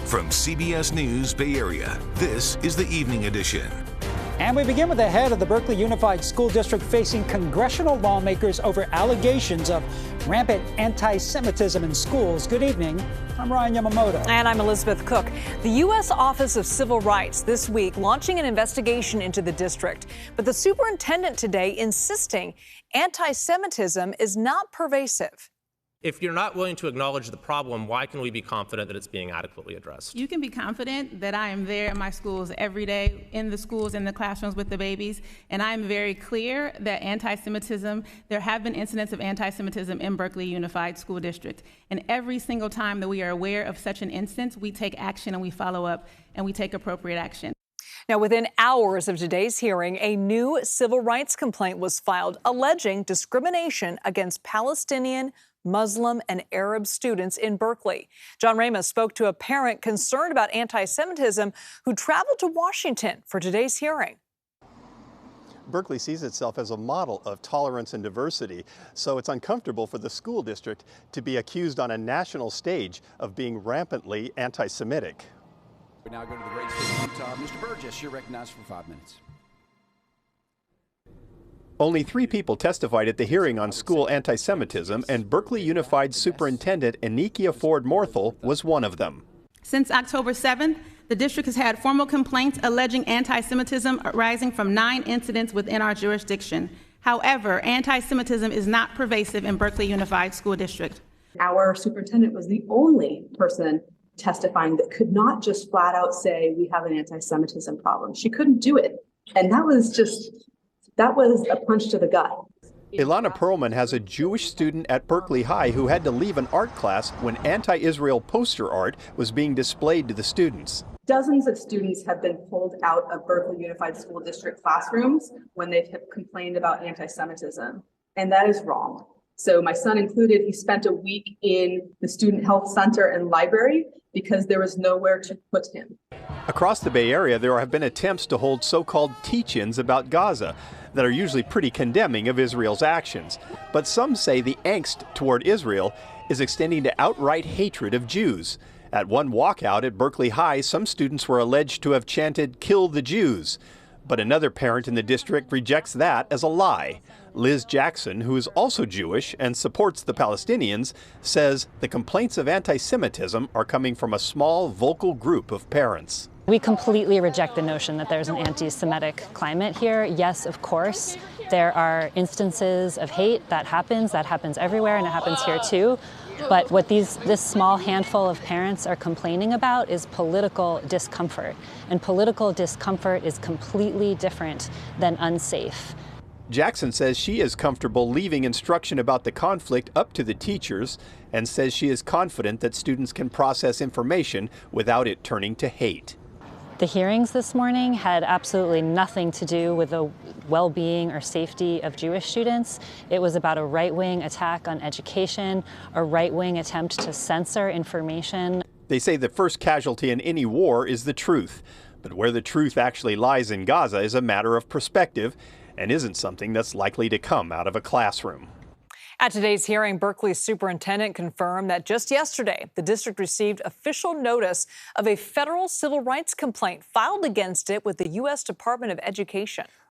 From CBS News Bay Area, this is the Evening Edition. And we begin with the head of the Berkeley Unified School District facing congressional lawmakers over allegations of rampant anti-Semitism in schools. Good evening. I'm Ryan Yamamoto. And I'm Elizabeth Cook. The U.S. Office of Civil Rights this week launching an investigation into the district. But the superintendent today insisting anti-Semitism is not pervasive. If you're not willing to acknowledge the problem, why can we be confident that it's being adequately addressed? You can be confident that I am there in my schools every day, in the schools, in the classrooms with the babies, and I'm very clear that anti-Semitism, there have been incidents of anti-Semitism in Berkeley Unified School District. And every single time that we are aware of such an instance, we take action and we follow up and we take appropriate action. Now, within hours of today's hearing, a new civil rights complaint was filed alleging discrimination against Palestinian, Muslim, and Arab students in Berkeley. John Ramos spoke to a parent concerned about anti-Semitism who traveled to Washington for today's hearing. Berkeley sees itself as a model of tolerance and diversity, so it's uncomfortable for the school district to be accused on a national stage of being rampantly anti-Semitic. We now go to the great state of Utah. Mr. Burgess, you're recognized for 5 minutes. Only 3 people testified at the hearing on school anti-Semitism, and Berkeley Unified Superintendent Enikia Ford-Morthel was one of them. Since October 7th, the district has had formal complaints alleging anti-Semitism arising from 9 incidents within our jurisdiction. However, anti-Semitism is not pervasive in Berkeley Unified School District. Our superintendent was the only person testifying that could not just flat out say we have an anti-Semitism problem. She couldn't do it. And that was a punch to the gut. Ilana Perlman has a Jewish student at Berkeley High who had to leave an art class when anti-Israel poster art was being displayed to the students. Dozens of students have been pulled out of Berkeley Unified School District classrooms when they've complained about anti-Semitism, and that is wrong. So my son included, he spent a week in the Student Health Center and library because there was nowhere to put him. Across the Bay Area, there have been attempts to hold so-called teach-ins about Gaza that are usually pretty condemning of Israel's actions. But some say the angst toward Israel is extending to outright hatred of Jews. At one walkout at Berkeley High, some students were alleged to have chanted, "Kill the Jews." But another parent in the district rejects that as a lie. Liz Jackson, who is also Jewish and supports the Palestinians, says the complaints of anti-Semitism are coming from a small, vocal group of parents. We completely reject the notion that there's an anti-Semitic climate here. Yes, of course, there are instances of hate that happens everywhere, and it happens here too. But what this small handful of parents are complaining about is political discomfort. And political discomfort is completely different than unsafe. Jackson says she is comfortable leaving instruction about the conflict up to the teachers and says she is confident that students can process information without it turning to hate. The hearings this morning had absolutely nothing to do with the well-being or safety of Jewish students. It was about a right-wing attack on education, a right-wing attempt to censor information. They say the first casualty in any war is the truth. But where the truth actually lies in Gaza is a matter of perspective and isn't something that's likely to come out of a classroom. At today's hearing, Berkeley's superintendent confirmed that just yesterday, the district received official notice of a federal civil rights complaint filed against it with the U.S. Department of Education.